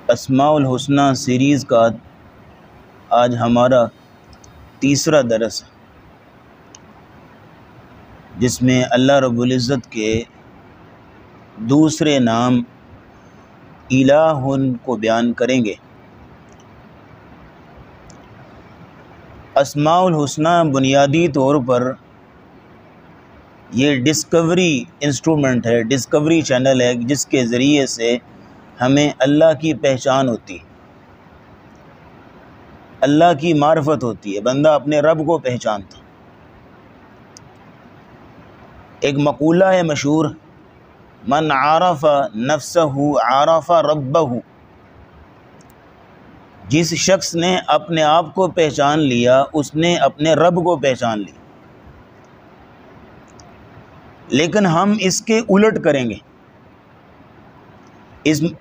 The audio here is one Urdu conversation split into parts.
اسماء الحسنہ سیریز کا آج ہمارا تیسرا درس ہے، جس میں اللہ رب العزت کے دوسرے نام الہ کو بیان کریں گے۔ اسماء الحسنہ بنیادی طور پر یہ ڈسکوری انسٹرومنٹ ہے، ڈسکوری چینل ہے، جس کے ذریعے سے ہمیں اللہ کی پہچان ہوتی ہے، اللہ کی معرفت ہوتی ہے، بندہ اپنے رب کو پہچانتا ہے۔ ایک مقولہ ہے مشہور، من عرف نفسہ عرف ربہ، جس شخص نے اپنے آپ کو پہچان لیا اس نے اپنے رب کو پہچان لیا۔ لیکن ہم اس کے الٹ کریں گے۔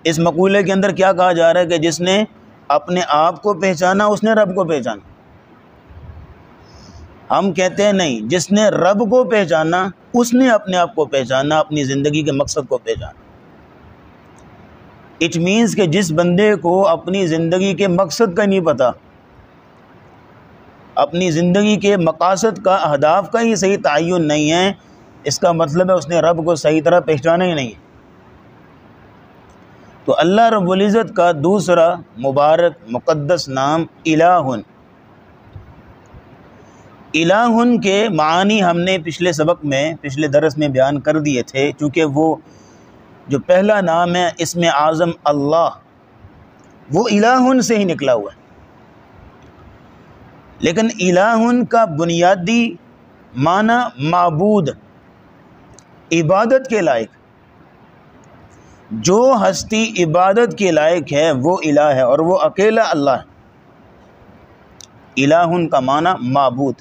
اس مقولے کے اندر کیا کہا جا رہا ہے کہ جس نے اپنے آپ کو پہچانا اس نے رب کو پہچانا۔ ہم کہتے ہیں نہیں، جس نے رب کو پہچانا اس نے اپنے آپ کو پہچانا، اپنی زندگی کے مقصد کو پہچانا۔ اٹ مینس کہ جس بندے کو اپنی زندگی کے مقصد کا نہیں پتہ، اپنی زندگی کے مقاصد کا، اہداف کا ہی صحیح تعین نہیں ہے، اس کا مطلب ہے اس نے رب کو صحیح طرح پہچانا ہی نہیں ہے۔ تو اللہ رب العزت کا دوسرا مبارک مقدس نام الہ۔ الہ کے معنی ہم نے پچھلے درس میں بیان کر دیے تھے، چونکہ وہ جو پہلا نام ہے اسم اعظم اللہ، وہ الہ سے ہی نکلا ہوا ہے۔ لیکن الہ کا بنیادی معنی معبود، عبادت کے لائق، جو ہستی عبادت کے لائق ہے وہ الہ ہے، اور وہ اکیلا اللہ ہے۔ الہ کا معنی معبود،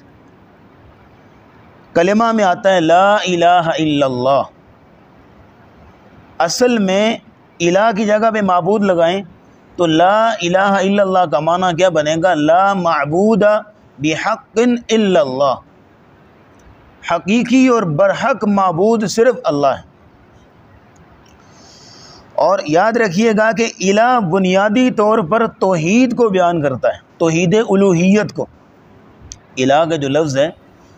کلمہ میں آتا ہے لا الہ الا اللہ۔ اصل میں الہ کی جگہ پہ معبود لگائیں تو لا الہ الا اللہ کا معنی کیا بنے گا؟ لا معبود بحق الا اللہ، حقیقی اور برحق معبود صرف اللہ ہے۔ اور یاد رکھیے گا کہ الہ بنیادی طور پر توحید کو بیان کرتا ہے، توحید الوہیت کو۔ الہ کا جو لفظ ہے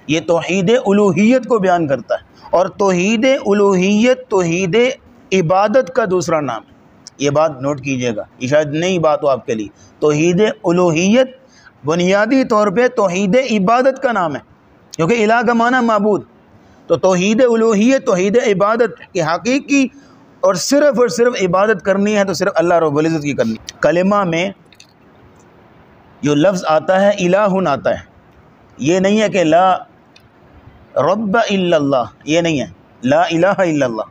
یہ توحید الوہیت کو بیان کرتا ہے، اور توحید الوہیت توحید عبادت کا دوسرا نام ہے۔ یہ بات نوٹ کیجئے گا، یہ شاید نئی بات ہو آپ کے لیے۔ توحید الوہیت بنیادی طور پہ توحید عبادت کا نام ہے، کیونکہ الہ کا معنی معبود، تو توحید الوہیت توحید عبادت کی حقیقی اور صرف عبادت کرنی ہے تو صرف اللہ رب العزت کی کرنی۔ کلمہ میں جو لفظ آتا ہے الہ آتا ہے، یہ نہیں ہے کہ لا رب الا اللہ، یہ نہیں ہے۔ لا الہ الا اللہ،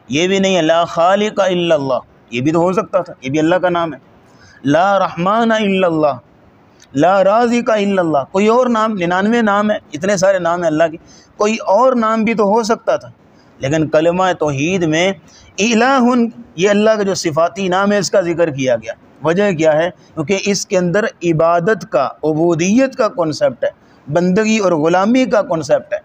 یہ بھی نہیں ہے۔ لا خالق الا اللہ، یہ بھی تو ہو سکتا تھا، یہ بھی اللہ کا نام ہے۔ لا رحمان الا اللہ، لا رازق الا اللہ، کوئی اور نام، 99 نام ہے، اتنے سارے نام ہیں اللہ کے، کوئی اور نام بھی تو ہو سکتا تھا۔ لیکن کلمہ توحید میں الہ، یہ اللہ کا جو صفاتی نام ہے اس کا ذکر کیا گیا۔ وجہ کیا ہے؟ کیونکہ اس کے اندر عبادت کا، عبودیت کا کنسپٹ ہے، بندگی اور غلامی کا کنسپٹ ہے،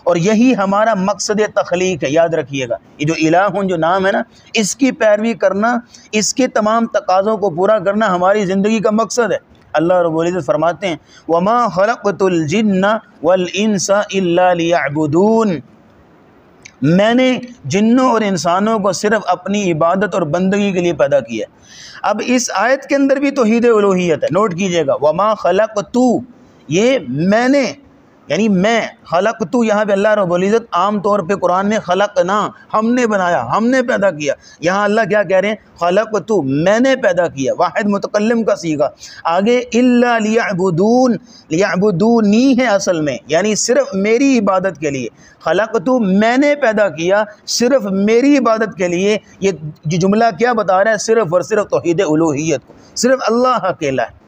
اور یہی ہمارا مقصد تخلیق ہے۔ یاد رکھیے گا، یہ جو الہ جو نام ہے نا، اس کی پیروی کرنا، اس کے تمام تقاضوں کو پورا کرنا ہماری زندگی کا مقصد ہے۔ اللہ رب العزت فرماتے ہیں وَمَا خَلَقْتُ الْجِنَّ وَالْإِنسَ إِلَّا لِيَعْبُدُونَ، میں نے جنوں اور انسانوں کو صرف اپنی عبادت اور بندگی کے لیے پیدا کیا۔ اب اس آیت کے اندر بھی توحید الوہیت ہے، نوٹ کیجئے گا۔ وَمَا خَلَقْتُ، یہ میں نے، یعنی میں، خلقتو یہاں پہ اللہ رب العزت عام طور پہ قرآن میں خلقنا، ہم نے بنایا، ہم نے پیدا کیا۔ یہاں اللہ کیا کہہ رہے ہیں؟ خلقتو، میں نے پیدا کیا، واحد متکلم کا صیغہ۔ آگے الا لیعبدون، لیعبدونی ہے اصل میں، یعنی صرف میری عبادت کے لیے۔ خلقتو، میں نے پیدا کیا صرف میری عبادت کے لیے۔ یہ جملہ کیا بتا رہا ہے؟ صرف اور صرف توحید الوہیت کو، صرف اللہ اکیلا ہے۔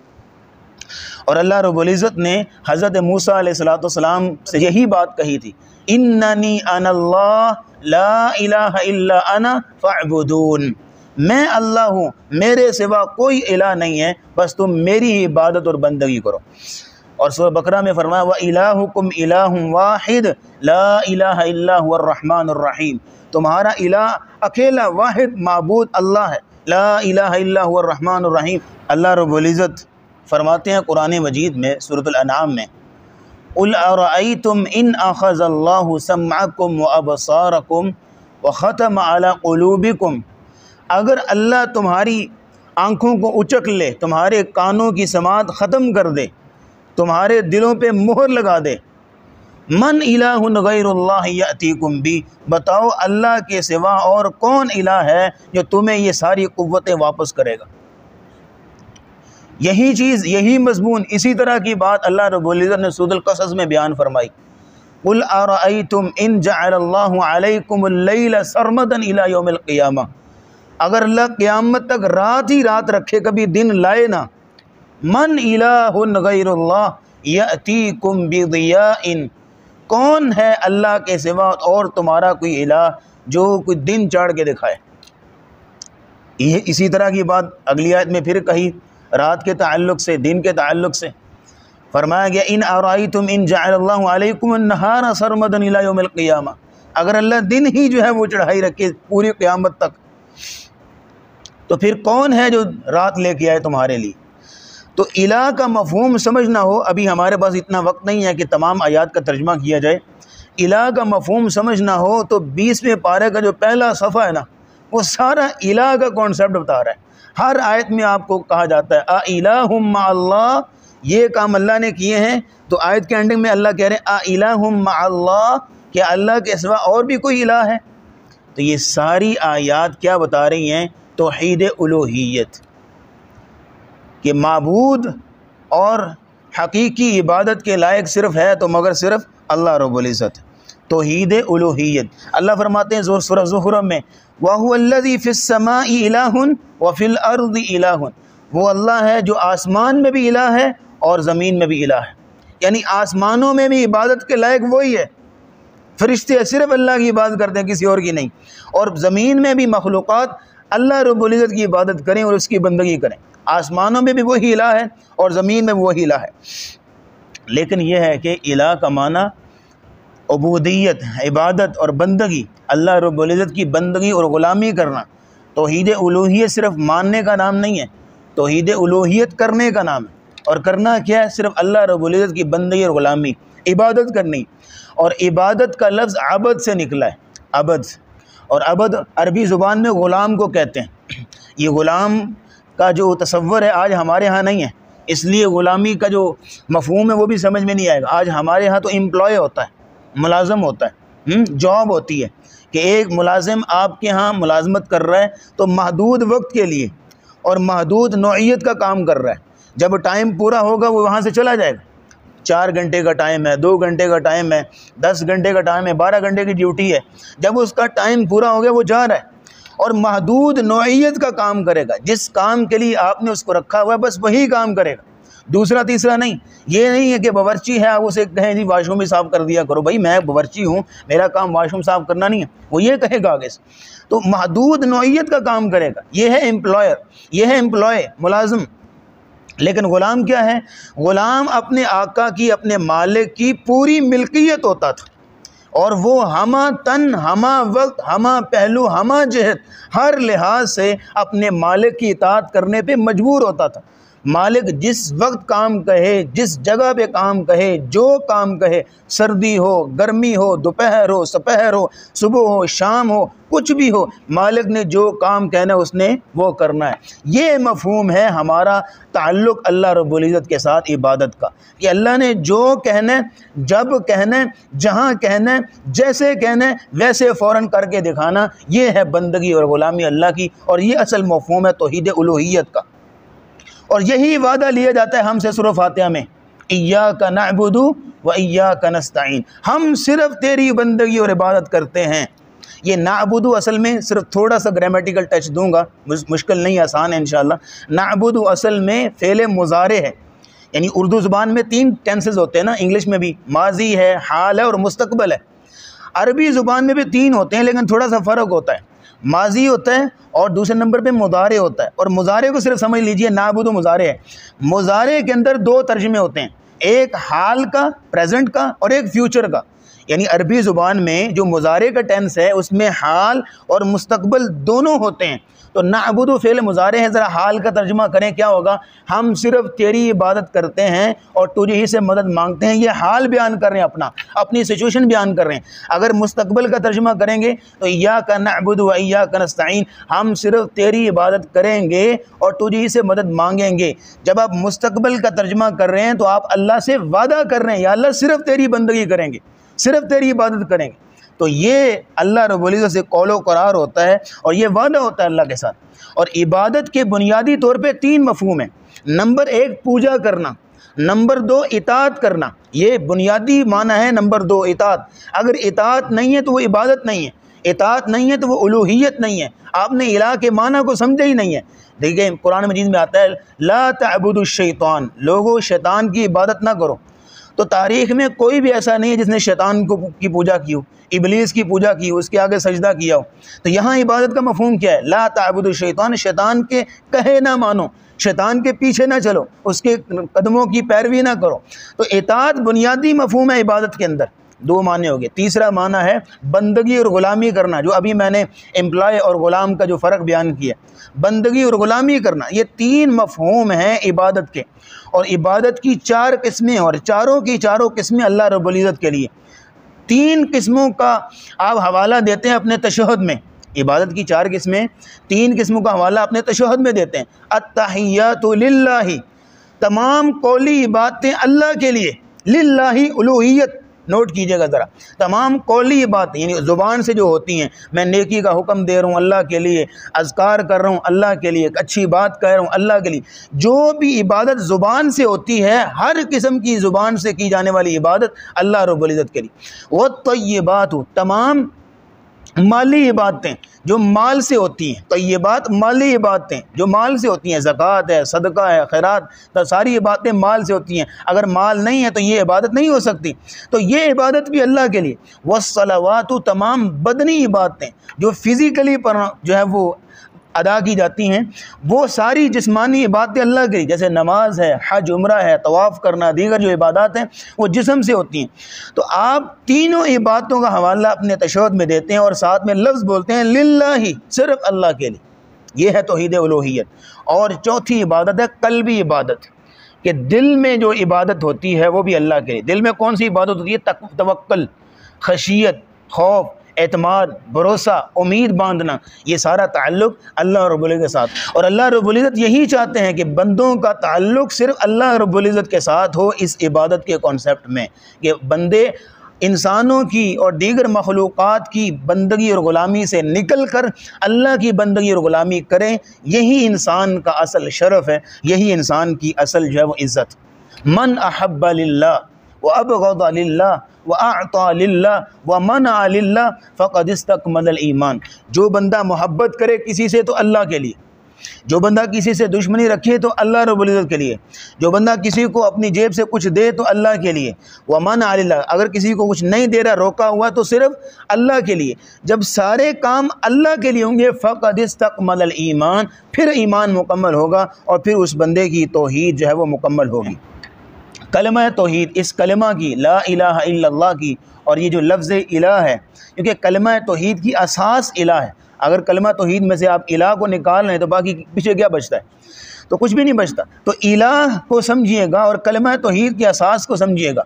اور اللہ رب العزت نے حضرت موسیٰ علیہ السلام سے یہی بات کہی تھی، اننی انا اللہ لا الہ الا انا فاعبدون، میں اللہ ہوں، میرے سوا کوئی الہ نہیں ہے، بس تم میری ہی عبادت اور بندگی کرو۔ اور سورہ بقرہ میں فرمایا وَإِلَٰهُكُمْ إِلَٰهٌ وَاحِدٌ لَا إِلَٰهَ إِلَّا هُوَ الرَّحْمَٰنُ الرَّحِيمُ، تمہارا الہ اکیلا واحد معبود اللہ ہے، لا الہ الا هو الرحمن الرحیم۔ اللہ رب العزت فرماتے ہیں قرآن مجید میں سورۃ الانعام میں، قل ارأیتم ان اخذ اللہ سمعکم وابصارکم وختم علی قلوبکم، اگر اللہ تمہاری آنکھوں کو اچک لے، تمہارے کانوں کی سماعت ختم کر دے، تمہارے دلوں پہ مہر لگا دے، من الہ غیر اللہ یأتیکم بی، بتاؤ اللہ کے سوا اور کون الہ ہے جو تمہیں یہ ساری قوتیں واپس کرے گا۔ یہی چیز، یہی مضمون، اسی طرح کی بات اللہ رب العزت نے سورۃ القصص میں بیان فرمائی، قل ارأیتم ان جعل اللہ علیکم اللیل سرمدا الی یوم القیامہ، اگر اللہ قیامت تک رات ہی رات رکھے، کبھی دن لائے نہ، من الہ غیر اللہ یأتیکم بضیاء، کون ہے اللہ کے سوا اور تمہارا کوئی الہ جو کوئی دن چاڑ کے دکھائے۔ اسی طرح کی بات اگلی آیت میں پھر کہی، رات کے تعلق سے، دن کے تعلق سے فرمایا گیا، ان ارائیتم ان جعل اللہ علیکم النہار سرمدا الی یوم القیامہ، اگر اللہ دن ہی جو ہے وہ چڑھائی رکھے پوری قیامت تک، تو پھر کون ہے جو رات لے کے آئے تمہارے لیے۔ تو الہ کا مفہوم سمجھنا ہو، ابھی ہمارے پاس اتنا وقت نہیں ہے کہ تمام آیات کا ترجمہ کیا جائے، الہ کا مفہوم سمجھنا ہو تو 20ویں پارے کا جو پہلا صفحہ ہے نا، وہ سارا الہ کا کانسیپٹ بتا رہا ہے۔ ہر آیت میں آپ کو کہا جاتا ہے اِلٰہ مع اللہ، یہ کام اللہ نے کیے ہیں، تو آیت کے اینڈنگ میں اللہ کہہ رہے ہیں اِلٰہ مع اللہ، کیا اللہ کے سوا اور بھی کوئی الہ ہے؟ تو یہ ساری آیات کیا بتا رہی ہیں؟ توحید الوہیت، کہ معبود اور حقیقی عبادت کے لائق صرف ہے تو مگر صرف اللہ رب العزت۔ توحید الوہیت، اللہ فرماتے ہیں سورہ زخرف میں، وَهُوَ الَّذِي فِي السَّمَاءِ إِلَٰهٌ وَفِي الْأَرْضِ إِلَٰهٌ، وہ اللہ ہے جو آسمان میں بھی الہ ہے اور زمین میں بھی الہ ہے، یعنی آسمانوں میں بھی عبادت کے لائق وہی ہے، فرشتے صرف اللہ کی عبادت کرتے ہیں، کسی اور کی نہیں، اور زمین میں بھی مخلوقات اللہ رب العزت کی عبادت کریں اور اس کی بندگی کریں، آسمانوں میں بھی وہی الہ ہے اور زمین میں بھی وہی الہ ہے۔ لیکن یہ ہے کہ الہ کا معنی عبودیت، عبادت اور بندگی، اللہ رب العزت کی بندگی اور غلامی کرنا۔ توحید الوہیت صرف ماننے کا نام نہیں ہے، توحید الوہیت کرنے کا نام ہے، اور کرنا کیا ہے؟ صرف اللہ رب العزت کی بندگی اور غلامی، عبادت کرنی، اور عبادت کا لفظ عبد سے نکلا ہے، عبد، اور عبد عربی زبان میں غلام کو کہتے ہیں۔ یہ غلام کا جو تصور ہے آج ہمارے ہاں نہیں ہے، اس لیے غلامی کا جو مفہوم ہے وہ بھی سمجھ میں نہیں آئے گا۔ آج ہمارے ہاں تو امپلائی ہوتا ہے، ملازم ہوتا ہے، جاب ہوتی ہے کہ ایک ملازم آپ کے ہاں ملازمت کر رہا ہے تو محدود وقت کے لیے اور محدود نوعیت کا کام کر رہا ہے، جب ٹائم پورا ہوگا وہ وہاں سے چلا جائے گا۔ 4 گھنٹے کا ٹائم ہے، 2 گھنٹے کا ٹائم ہے، 10 گھنٹے کا ٹائم ہے، 12 گھنٹے کی ڈیوٹی ہے، جب اس کا ٹائم پورا ہو گیا وہ جا رہا ہے اور محدود نوعیت کا کام کرے گا، جس کام کے لیے آپ نے اس کو رکھا ہوا ہے بس وہی کام کرے گا، دوسرا تیسرا نہیں۔ یہ نہیں ہے کہ باورچی ہے آپ اسے کہیں جی واش روم ہی صاف کر دیا کرو، بھائی میں باورچی ہوں، میرا کام واش روم صاف کرنا نہیں ہے، وہ یہ کہے گا آگے سے، تو محدود نوعیت کا کام کرے گا، یہ ہے امپلائر، یہ ہے امپلائی، ملازم۔ لیکن غلام کیا ہے؟ غلام اپنے آقا کی، اپنے مالک کی پوری ملکیت ہوتا تھا، اور وہ ہمہ تن، ہمہ وقت، ہمہ پہلو، ہمہ جہت، ہر لحاظ سے اپنے مالک کی اطاعت کرنے پہ مجبور ہوتا تھا۔ مالک جس وقت کام کہے، جس جگہ پہ کام کہے، جو کام کہے، سردی ہو، گرمی ہو، دوپہر ہو، سپہر ہو، صبح ہو، شام ہو، کچھ بھی ہو، مالک نے جو کام کہنا ہے اس نے وہ کرنا ہے۔ یہ مفہوم ہے ہمارا تعلق اللہ رب العزت کے ساتھ عبادت کا، کہ اللہ نے جو کہنا ہے، جب کہنا ہے، جہاں کہنا ہے، جیسے کہنا ہے ویسے فوراً کر کے دکھانا، یہ ہے بندگی اور غلامی اللہ کی، اور یہ اصل مفہوم ہے توحید الوہیت کا۔ اور یہی وعدہ لیا جاتا ہے ہم سے سورہ فاتحہ میں، ایاک نعبد و ایاک نستعین، ہم صرف تیری بندگی اور عبادت کرتے ہیں۔ یہ نعبد اصل میں صرف تھوڑا سا گرامیٹیکل ٹچ دوں گا، مشکل نہیں، آسان ہے انشاءاللہ۔ نعبد اصل میں فعل مضارع ہے، یعنی اردو زبان میں 3 ٹینسز ہوتے ہیں نا، انگلش میں بھی ماضی ہے، حال ہے اور مستقبل ہے۔ عربی زبان میں بھی 3 ہوتے ہیں لیکن تھوڑا سا فرق ہوتا ہے، ماضی ہوتا ہے اور دوسرے نمبر پہ مضارع ہوتا ہے، اور مضارع کو صرف سمجھ لیجئے، نعبد مضارع ہے۔ مضارع کے اندر 2 ترجمے ہوتے ہیں، ایک حال کا، پریزنٹ کا، اور ایک فیوچر کا۔ یعنی عربی زبان میں جو مضارع کا ٹینس ہے اس میں حال اور مستقبل دونوں ہوتے ہیں. تو نعبد فعل مضارع ہے, ذرا حال کا ترجمہ کریں کیا ہوگا؟ ہم صرف تیری عبادت کرتے ہیں اور تجھے ہی سے مدد مانگتے ہیں. یہ حال بیان کر رہے ہیں, اپنی سچویشن بیان کر رہے ہیں. اگر مستقبل کا ترجمہ کریں گے تو ایاک نعبد و ایاک نستعین, ہم صرف تیری عبادت کریں گے اور تجھے ہی سے مدد مانگیں گے. جب آپ مستقبل کا ترجمہ کر رہے ہیں تو آپ اللہ سے وعدہ کر رہے ہیں, یا اللہ صرف تیری بندگی کریں گے, صرف تیری عبادت کریں گے. تو یہ اللہ رب العزت سے قول و قرار ہوتا ہے اور یہ وعدہ ہوتا ہے اللہ کے ساتھ. اور عبادت کے بنیادی طور پہ 3 مفہوم ہیں. نمبر 1 پوجا کرنا, نمبر 2 اطاعت کرنا, یہ بنیادی معنی ہے. نمبر 2 اطاعت. اگر اطاعت نہیں ہے تو وہ عبادت نہیں ہے, اطاعت نہیں ہے تو وہ الوہیت نہیں ہے. آپ نے الہ کے معنی کو سمجھا ہی نہیں ہے. دیکھیں قرآن مجید میں آتا ہے لا تعبدوا الشیطان, لوگوں شیطان کی عبادت نہ کرو. تو تاریخ میں کوئی بھی ایسا نہیں ہے جس نے شیطان کی پوجا کی ہو, ابلیس کی پوجا کی ہو, اس کے آگے سجدہ کیا ہو. تو یہاں عبادت کا مفہوم کیا ہے؟ لا تعبدوا الشیطان, شیطان کے کہے نہ مانو, شیطان کے پیچھے نہ چلو, اس کے قدموں کی پیروی نہ کرو. تو اطاعت بنیادی مفہوم ہے عبادت کے اندر. 2 معنی ہو گئے. تیسرا معنی ہے بندگی اور غلامی کرنا, جو ابھی میں نے امپلائی اور غلام کا جو فرق بیان کیا. بندگی اور غلامی کرنا, یہ 3 مفہوم ہیں عبادت کے. اور عبادت کی 4 قسمیں, اور چاروں کی چاروں قسمیں اللہ رب العزت کے لیے. 3 قسموں کا آپ حوالہ دیتے ہیں اپنے تشہد میں. عبادت کی 4 قسمیں, 3 قسموں کا حوالہ اپنے تشہد میں دیتے ہیں. التحیات للہ, تمام قولی عبادتیں اللہ کے لیے. للہ الوہیت, نوٹ کیجئے گا ذرا. تمام قولی باتیں یعنی زبان سے جو ہوتی ہیں, میں نیکی کا حکم دے رہا ہوں اللہ کے لیے, اذکار کر رہا ہوں اللہ کے لیے, ایک اچھی بات کہہ رہا ہوں اللہ کے لیے, جو بھی عبادت زبان سے ہوتی ہے, ہر قسم کی زبان سے کی جانے والی عبادت اللہ رب العزت کے لیے. والطیبات, تمام مالی عبادتیں جو مال سے ہوتی ہیں. طیبات مالی عبادتیں جو مال سے ہوتی ہیں, زکوٰۃ ہے, صدقہ ہے, خیرات, تو ساری عبادتیں مال سے ہوتی ہیں. اگر مال نہیں ہے تو یہ عبادت نہیں ہو سکتی. تو یہ عبادت بھی اللہ کے لیے. والصلوات, تمام بدنی عبادتیں جو فزیکلی پر جو ہے وہ ادا کی جاتی ہیں, وہ ساری جسمانی عبادتیں اللہ کے لیے, جیسے نماز ہے, حج عمرہ ہے, طواف کرنا, دیگر جو عبادات ہیں وہ جسم سے ہوتی ہیں. تو آپ تینوں عبادتوں کا حوالہ اپنے تشہد میں دیتے ہیں اور ساتھ میں لفظ بولتے ہیں للہ, صرف اللہ کے لیے. یہ ہے توحید الوہیت. اور چوتھی عبادت ہے قلبی عبادت, کہ دل میں جو عبادت ہوتی ہے وہ بھی اللہ کے لیے. دل میں کون سی عبادت ہوتی ہے؟ توکل, خشیت, خوف, اعتماد, بھروسہ, امید باندھنا, یہ سارا تعلق اللہ رب العزت کے ساتھ. اور اللہ رب العزت یہی چاہتے ہیں کہ بندوں کا تعلق صرف اللہ رب العزت کے ساتھ ہو اس عبادت کے کانسیپٹ میں, کہ بندے انسانوں کی اور دیگر مخلوقات کی بندگی اور غلامی سے نکل کر اللہ کی بندگی اور غلامی کریں. یہی انسان کا اصل شرف ہے, یہی انسان کی اصل جو ہے وہ عزت. من احب للہ وابغض للہ واعطى للہ ومنع للہ فقد استکمل الایمان. جو بندہ محبت کرے کسی سے تو اللہ کے لیے, جو بندہ کسی سے دشمنی رکھے تو اللہ رب العزت کے لیے, جو بندہ کسی کو اپنی جیب سے کچھ دے تو اللہ کے لیے, ومنع للہ, اگر کسی کو کچھ نہیں دے رہا, روکا ہوا, تو صرف اللہ کے لیے. جب سارے کام اللہ کے لیے ہوں گے فقد استکمل الایمان, پھر ایمان مکمل ہوگا اور پھر اس بندے کی توحید جو ہے وہ مکمل ہوگی. کلمہ توحید, اس کلمہ کی لا الہ الا اللہ کی, اور یہ جو لفظ الہ ہے, کیونکہ کلمہ توحید کی اساس الہ ہے. اگر کلمہ توحید میں سے آپ الہ کو نکال لیں تو باقی پیچھے کیا بچتا ہے؟ تو کچھ بھی نہیں بچتا. تو الہ کو سمجھیے گا اور کلمہ توحید کی اساس کو سمجھیے گا.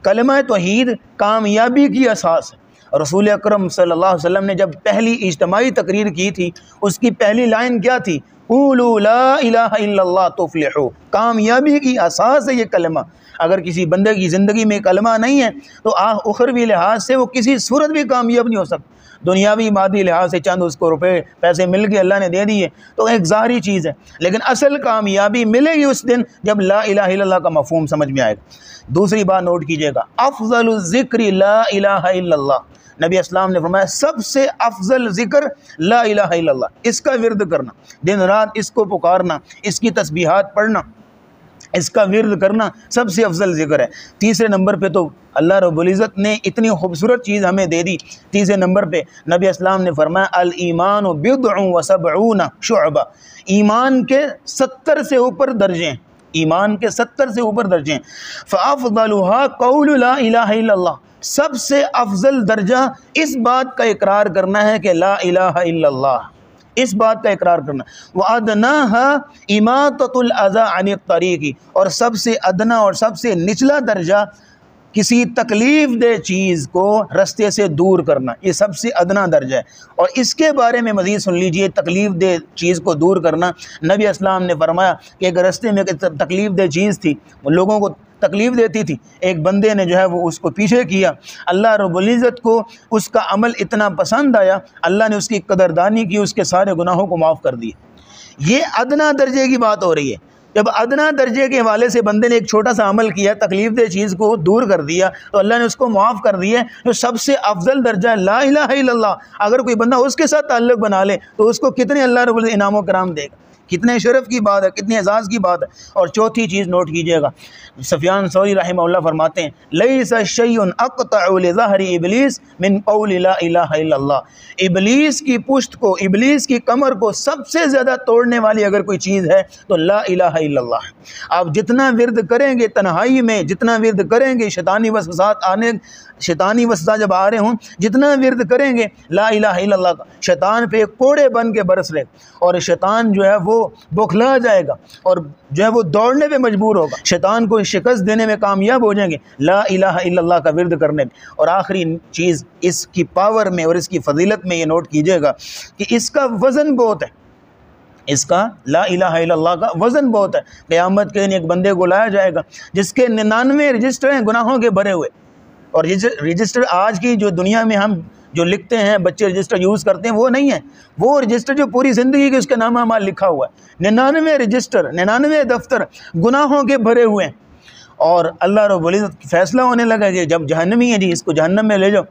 کلمہ توحید کامیابی کی اساس ہے. رسول اکرم صلی اللہ علیہ وسلم نے جب پہلی اجتماعی تقریر کی تھی, اس کی پہلی لائن کیا تھی؟ قولوا لا الہ الا اللہ تفلحوا. کامیابی کی اساس ہے یہ کلمہ. اگر کسی بندے کی زندگی میں کلمہ نہیں ہے تو اخروی لحاظ سے وہ کسی صورت بھی کامیاب نہیں ہو سکتا. دنیاوی مادی لحاظ سے چند اس کو روپے پیسے مل گئے, اللہ نے دے دیے, تو ایک ظاہری چیز ہے, لیکن اصل کامیابی ملے گی اس دن جب لا الہ الا اللہ کا مفہوم سمجھ میں آئے گا. دوسری بات نوٹ کیجئے گا, افضل الذکر لا الہ الا اللہ. نبی اسلام نے فرمایا سب سے افضل ذکر لا الہ الا اللہ, اس کا ورد کرنا, دن رات اس کو پکارنا, اس کی تسبیحات پڑھنا, اس کا ورد کرنا سب سے افضل ذکر ہے. تیسرے نمبر پہ تو اللہ رب العزت نے اتنی خوبصورت چیز ہمیں دے دی. تیسرے نمبر پہ نبی اسلام نے فرمایا الایمان بضع و سبعون شعبہ, ایمان کے 70 سے اوپر درجے ہیں, ایمان کے 70 سے اوپر درجے ہیں. فافضلها قول لا الہ الا اللہ, سب سے افضل درجہ اس بات کا اقرار کرنا ہے کہ لا الہ الا اللہ، اس بات کا اقرار کرنا۔ وَأَدْنَاهَا إِمَاطَةُ الْأَذَى عَنِ الطَّرِيقِ، اور سب سے ادنا اور سب سے نچلا درجہ کسی تکلیف دہ چیز کو رستے سے دور کرنا، یہ سب سے ادنا درجہ ہے۔ اور اس کے بارے میں مزید سن لیجئے، تکلیف دہ چیز کو دور کرنا، نبی اسلام نے فرمایا کہ ایک رستے میں تکلیف دہ چیز تھی، وہ لوگوں کو تکلیف دیتی تھی، ایک بندے نے جو ہے وہ اس کو پیچھے کیا، اللہ رب العزت کو اس کا عمل اتنا پسند آیا، اللہ نے اس کی قدردانی کی، اس کے سارے گناہوں کو معاف کر دیے۔ یہ ادنا درجے کی بات ہو رہی ہے۔ جب ادنا درجے کے حوالے سے بندے نے ایک چھوٹا سا عمل کیا، تکلیف دہ چیز کو دور کر دیا، تو اللہ نے اس کو معاف کر دیا۔ جو سب سے افضل درجہ ہے لا الہ الا اللہ، اگر کوئی بندہ اس کے ساتھ تعلق بنا لے تو اس کو کتنے اللہ رب العزت انعام و کرام دے گا، کتنے شرف کی بات ہے، کتنے اعزاز کی بات ہے۔ اور چوتھی چیز نوٹ کیجئے گا، سفیان ثوری رحمہ اللہ فرماتے ہیں لیس شیء اقطع لظہر ابلیس من قول لا الہ الا اللہ، ابلیس کی پشت کو، ابلیس کی کمر کو سب سے زیادہ توڑنے والی اگر کوئی چیز ہے تو لا الہ الا اللہ۔ آپ جتنا ورد کریں گے تنہائی میں، جتنا ورد کریں گے، شیطانی وسوسات جب آ رہے ہوں، جتنا ورد کریں گے لا الہ الا اللہ کا، شیطان پہ کوڑے بن کے برس رہے، اور شیطان جو ہے وہ بوکھلا جائے گا اور جو ہے وہ دوڑنے پہ مجبور ہوگا، شیطان کو شکست دینے میں کامیاب ہو جائیں گے لا الہ الا اللہ کا ورد کرنے میں۔ اور آخری چیز اس کی پاور میں اور اس کی فضیلت میں یہ نوٹ کیجئے گا کہ اس کا وزن بہت ہے، اس کا لا الہ الا اللہ کا وزن بہت ہے۔ قیامت کے دن ایک بندے کو لایا جائے گا جس کے 99 رجسٹر ہیں گناہوں کے بھرے ہوئے، اور رجسٹر آج کی جو دنیا میں ہم جو لکھتے ہیں، بچے رجسٹر یوز کرتے ہیں، وہ نہیں ہے، وہ رجسٹر جو پوری زندگی کے اس کے نام ہمارا لکھا ہوا ہے۔ 99 رجسٹر، 99 دفتر گناہوں کے بھرے ہوئے ہیں، اور اللہ رب العزت فیصلہ ہونے لگا کہ جب جہنمی ہے جی اس کو جہنم میں لے جاؤ،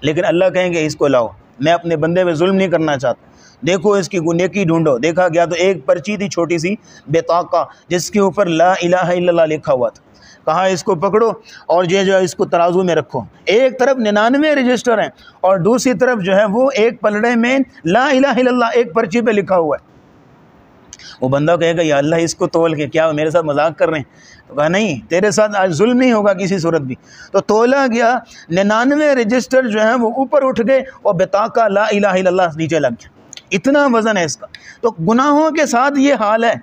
لیکن اللہ کہیں گے اس کو لاؤ، میں اپنے بندے پہ ظلم نہیں کرنا چاہتا، دیکھو اس کی نیکی ڈھونڈو۔ دیکھا گیا تو ایک پرچی تھی چھوٹی سی بطاقہ جس کے اوپر لا الہ الا اللہ لکھا ہوا تھا، کہا اس کو پکڑو اور جو ہے اس کو ترازو میں رکھو، ایک طرف 99 رجسٹر ہیں اور دوسری طرف جو ہے وہ ایک پلڑے میں لا الہ الا اللہ ایک پرچی پہ لکھا ہوا ہے۔ وہ بندہ کہے گا یا اللہ اس کو تول کے، کیا میرے ساتھ مذاق کر رہے ہیں؟ تو کہا نہیں، تیرے ساتھ آج ظلم نہیں ہوگا کسی صورت بھی۔ تو تولا گیا، 99 رجسٹر جو ہیں وہ اوپر اٹھ گئے اور بطاقہ لا الہ الا اللہ نیچے لگ گیا، اتنا وزن ہے اس کا۔ تو گناہوں کے ساتھ یہ حال ہے،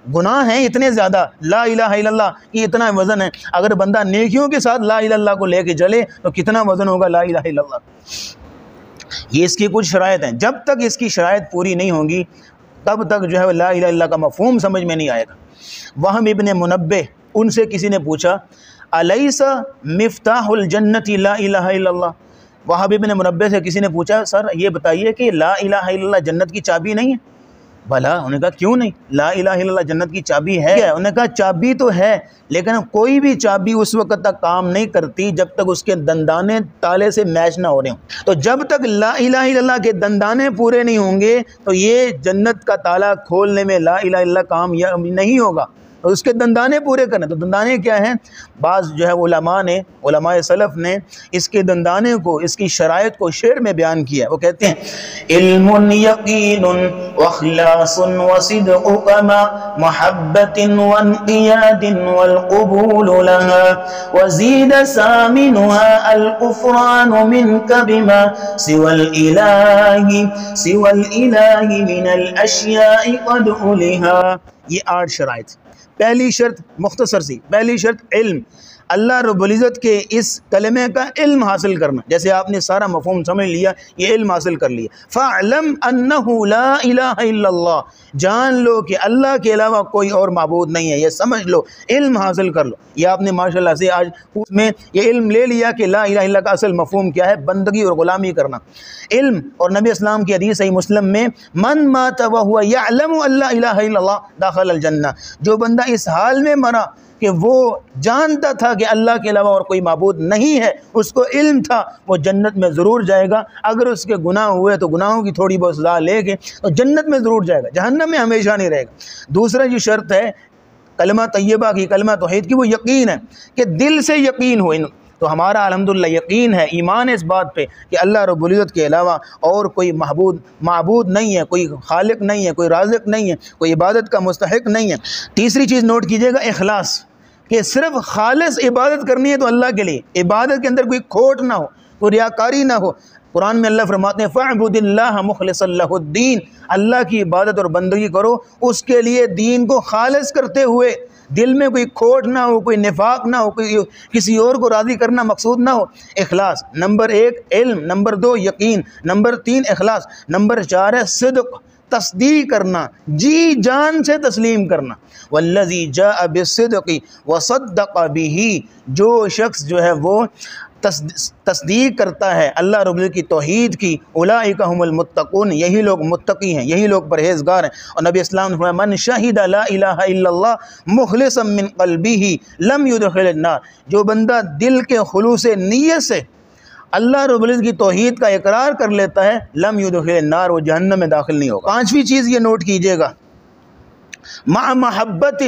گناہ ہیں اتنے زیادہ، لا الہ الا اللہ کی اتنا وزن ہے، اگر بندہ نیکیوں کے ساتھ لا الہ الا اللہ کو لے کے چلے تو کتنا وزن ہوگا لا الہ الا اللہ۔ یہ اس کی کچھ شرائط ہیں، جب تک اس کی شرائط پوری نہیں ہوں گی تب تک جو ہے لا الہ الا اللہ کا مفہوم سمجھ میں نہیں آئے گا۔ وہب ابن منبہ، ان سے کسی نے پوچھا الیس مفتاح الجنت لا الہ الا اللہ، وہب ابن منبہ سے کسی نے پوچھا سر یہ بتائیے کہ لا الہ الا اللہ جنت کی چابی نہیں ہے؟ بھلا، انہوں نے کہا کیوں نہیں، لا الہ الا اللہ جنت کی چابی ہے۔ انہوں نے کہا چابی تو ہے، لیکن کوئی بھی چابی اس وقت تک کام نہیں کرتی جب تک اس کے دندانے تالے سے میچ نہ ہو رہے ہوں۔ تو جب تک لا الہ الا اللہ کے دندانے پورے نہیں ہوں گے تو یہ جنت کا تالا کھولنے میں لا الہ الا اللہ کامیاب نہیں ہوگا، تو اس کے دندانے پورے کرنے۔ تو دندانے کیا ہیں؟ بعض جو ہے علماء سلف نے اس کے دندانے کو، اس کی شرائط کو شعر میں بیان کیا۔ وہ کہتے ہیں علم یقین واخلاص وصدق کما محبت وانقیاد والقبول لها وزید سامنها الغفران منك بما سوى الالہ من الاشیاء قد الہا۔ یہ 8 شرائط۔ پہلی شرط مختصر سی، پہلی شرط علم، اللہ رب العزت کے اس کلمے کا علم حاصل کرنا۔ جیسے آپ نے سارا مفہوم سمجھ لیا، یہ علم حاصل کر لیا۔ فَاعْلَمْ أَنَّهُ لَا إِلَهَ إِلَّا اللَّهُ، جان لو کہ اللہ کے علاوہ کوئی اور معبود نہیں ہے، یہ سمجھ لو، علم حاصل کر لو۔ یہ آپ نے ماشاءاللہ سے آج میں یہ علم لے لیا کہ لا الہ الا اللہ کا اصل مفہوم کیا ہے، بندگی اور غلامی کرنا۔ علم، اور نبی اسلام کی حدیث صحیح مسلم میں من مات وهو يعلم ان لا الہ الا اللہ دخل الجنہ، جو بندہ اس حال میں مرا کہ وہ جانتا تھا کہ اللہ کے علاوہ اور کوئی معبود نہیں ہے، اس کو علم تھا، وہ جنت میں ضرور جائے گا۔ اگر اس کے گناہ ہوئے تو گناہوں کی تھوڑی بہت سزا لے کے تو جنت میں ضرور جائے گا، جہنم میں ہمیشہ نہیں رہے گا۔ دوسرا جو شرط ہے کلمہ طیبہ کی، کلمہ توحید کی، وہ یقین ہے کہ دل سے یقین ہو۔ تو ہمارا الحمدللہ یقین ہے، ایمان ہے اس بات پہ کہ اللہ رب العزت کے علاوہ اور کوئی معبود نہیں ہے، کوئی خالق نہیں ہے، کوئی رازق نہیں ہے، کوئی عبادت کا مستحق نہیں ہے۔ تیسری چیز نوٹ کیجئے گا، اخلاص۔ کہ صرف خالص عبادت کرنی ہے تو اللہ کے لیے، عبادت کے اندر کوئی کھوٹ نہ ہو، کوئی ریاکاری نہ ہو۔ قرآن میں اللہ فرماتے ہیں فَاعْبُدِ اللَّهَ مُخْلِصًا لَهُ الدِّينَ، اللہ کی عبادت اور بندگی کرو اس کے لیے دین کو خالص کرتے ہوئے، دل میں کوئی کھوٹ نہ ہو، کوئی نفاق نہ ہو، کوئی کسی اور کو راضی کرنا مقصود نہ ہو۔ اخلاص نمبر 1 علم، نمبر 2 یقین، نمبر 3 اخلاص، نمبر 4 ہے صدق، تصدیق کرنا، جی جان سے تسلیم کرنا۔ والذی جاء بالصدق وصدق به، جو شخص جو ہے وہ تصدیق کرتا ہے اللہ رب العزت کی توحید کی، اولئک هم المتقون، یہی لوگ متقی ہیں، یہی لوگ پرہیزگار ہیں۔ اور نبی اسلام نے فرمایا من شہد لا الہ الا اللہ مخلصا من قلبہ لم يدخل النار، جو بندہ دل کے خلوص نیت سے اللہ رب العزت کی توحید کا اقرار کر لیتا ہے لم يدخل النار، وہ جہنم میں داخل نہیں ہوگا۔ پانچویں چیز یہ نوٹ کیجئے گا، مع محبت،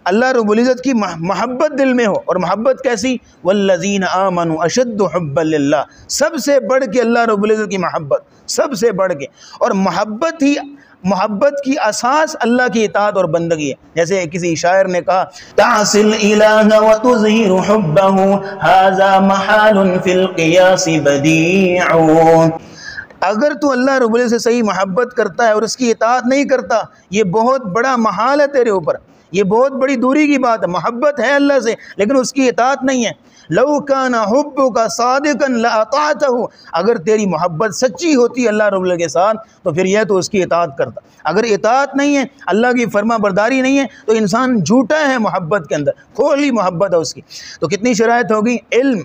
اللہ رب العزت کی محبت دل میں ہو، اور محبت کیسی؟ والذین آمنوا اشد حبا للہ، سب سے بڑھ کے اللہ رب العزت کی محبت، سب سے بڑھ کے، اور محبت کی اساس اللہ کی اطاعت اور بندگی ہے۔ جیسے کسی شاعر نے کہا تعصی الالہ وتظہر حبہ ھذا محال فی القیاس بدیع، اگر تو اللہ رب العزت سے صحیح محبت کرتا ہے اور اس کی اطاعت نہیں کرتا، یہ بہت بڑا محال ہے تیرے اوپر، یہ بہت بڑی دوری کی بات ہے۔ محبت ہے اللہ سے لیکن اس کی اطاعت نہیں ہے۔ لو کان حبک صادقا لاطعتہ، اگر تیری محبت سچی ہوتی اللہ رب العزت کے ساتھ تو پھر یہ تو اس کی اطاعت کرتا۔ اگر اطاعت نہیں ہے، اللہ کی فرما برداری نہیں ہے، تو انسان جھوٹا ہے محبت کے اندر، کھولی محبت ہے اس کی۔ تو کتنی شرائط ہوگی؟ علم،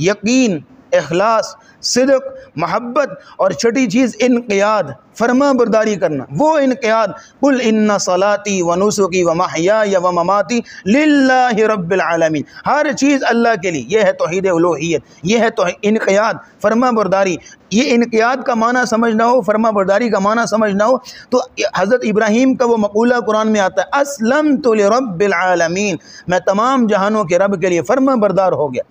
یقین، اخلاص، صدق، محبت، اور چھٹی چیز انقیاد، فرما برداری کرنا۔ وہ انقیاد قل ان صلاتی ونسکی ومحیای ومماتی للہ رب العالمین، ہر چیز اللہ کے لیے، یہ ہے توحید الوہیت، یہ ہے انقیاد، فرما برداری۔ یہ انقیاد کا معنی سمجھنا ہو، فرما برداری کا معنی سمجھنا ہو تو حضرت ابراہیم کا وہ مقولہ قرآن میں آتا ہے اسلمت لرب العالمین، میں تمام جہانوں کے رب کے لیے فرما بردار ہو گیا۔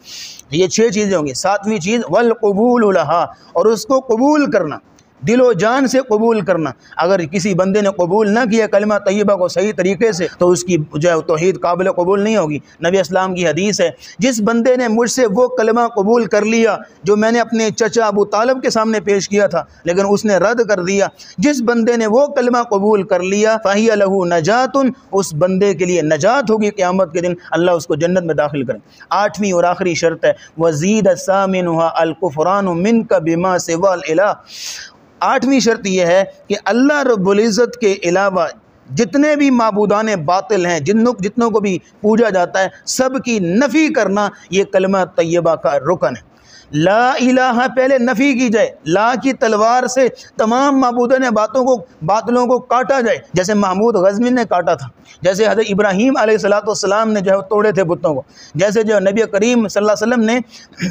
یہ 6 چیزیں ہوں گی۔ 7ویں چیز والقبول لہا، اور اس کو قبول کرنا، دل و جان سے قبول کرنا۔ اگر کسی بندے نے قبول نہ کیا کلمہ طیبہ کو صحیح طریقے سے تو اس کی جو ہے توحید قابل قبول نہیں ہوگی۔ نبی اسلام کی حدیث ہے جس بندے نے مجھ سے وہ کلمہ قبول کر لیا جو میں نے اپنے چچا ابو طالب کے سامنے پیش کیا تھا لیکن اس نے رد کر دیا، جس بندے نے وہ کلمہ قبول کر لیا فَهِيَ لَهُ نَجَاتٌ، اس بندے کے لیے نجات ہوگی، قیامت کے دن اللہ اس کو جنت میں داخل کریں۔ 8ویں اور آخری شرط ہے وَزِيدَ ثَامِنُهَا الْكُفْرَانُ مِنْكَ بِمَا سِوَى الْإِلَٰهِ، 8ویں شرط یہ ہے کہ اللہ رب العزت کے علاوہ جتنے بھی معبودان باطل ہیں، جتنوں کو بھی پوجا جاتا ہے، سب کی نفی کرنا یہ کلمہ طیبہ کا رکن ہے۔ لا الہ پہلے نفی کی جائے، لا کی تلوار سے تمام معبودان باطلوں کو کاٹا جائے، جیسے محمود غزنوی نے کاٹا تھا، جیسے حضرت ابراہیم علیہ السلام نے جو ہے توڑے تھے بتوں کو، جیسے جو نبی کریم صلی اللہ علیہ وسلم نے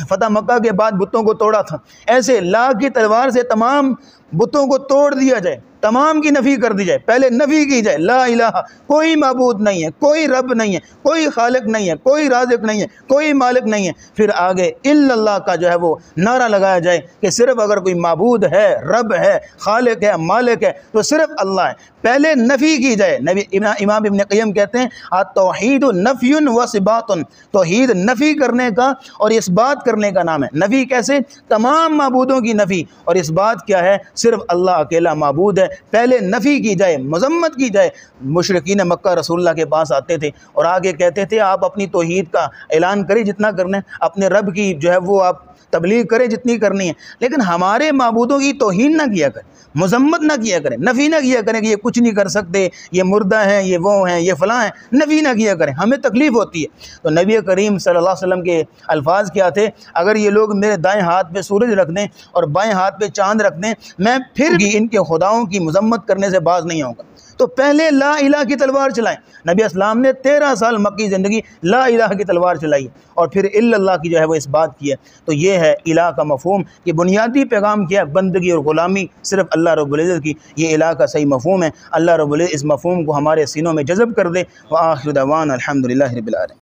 فتح مکہ کے بعد بتوں کو توڑا تھا، ایسے لا کی تلوار سے تمام بتوں کو توڑ دیا جائے، تمام کی نفی کر دی جائے، پہلے نفی کی جائے لا الہ، کوئی معبود نہیں ہے، کوئی رب نہیں ہے، کوئی خالق نہیں ہے، کوئی رازق نہیں ہے، کوئی مالک نہیں ہے، پھر آگے الا اللہ کا جو ہے وہ نعرہ لگایا جائے کہ صرف اگر کوئی معبود ہے، رب ہے، خالق ہے، مالک ہے تو صرف اللہ ہے، پہلے نفی کی جائے۔ امام ابن قیم کہتے ہیں التوحید نفی و ثبات، توحید نفی کرنے کا اور اس بات کرنے کا نام ہے۔ نفی کیسے؟ تمام معبودوں کی نفی، اور اس بات کیا ہے؟ صرف اللہ اکیلا معبود ہے، پہلے نفی کی جائے، مذمت کی جائے۔ مشرکین مکہ رسول اللہ کے پاس آتے تھے اور آگے کہتے تھے آپ اپنی توحید کا اعلان کریں جتنا کرنا ہے، اپنے رب کی جو ہے وہ آپ تبلیغ کریں جتنی کرنی ہے، لیکن ہمارے معبودوں کی توہین نہ کیا کریں، مذمت نہ کیا کریں، نفی نہ کیا کریں کہ یہ کچھ نہیں کر سکتے، یہ مردہ ہیں، یہ وہ ہیں، یہ فلاں ہیں، نفی نہ کیا کریں، ہمیں تکلیف ہوتی ہے۔ تو نبی کریم صلی اللہ علیہ وسلم کے الفاظ کیا تھے؟ اگر یہ لوگ میرے دائیں ہاتھ پہ سورج رکھ دیں اور بائیں ہاتھ پہ چاند رکھ دیں، میں پھر بھی ان کے خداؤں کی مذمت کرنے سے باز نہیں ہوں گا۔ تو پہلے لا الہ کی تلوار چلائیں۔ نبی اسلام نے 13 سال مکی زندگی لا الہ کی تلوار چلائی اور پھر الا اللہ کی جو ہے وہ اس بات کی ہے۔ تو یہ ہے الہ کا مفہوم، یہ بنیادی پیغام کیا ہے؟ بندگی اور غلامی صرف اللہ رب العزت کی، یہ الہ کا صحیح مفہوم ہے۔ اللہ رب العزت اس مفہوم کو ہمارے سینوں میں جذب کر دے۔ وآخر دعوانا الحمدللہ رب العالمین۔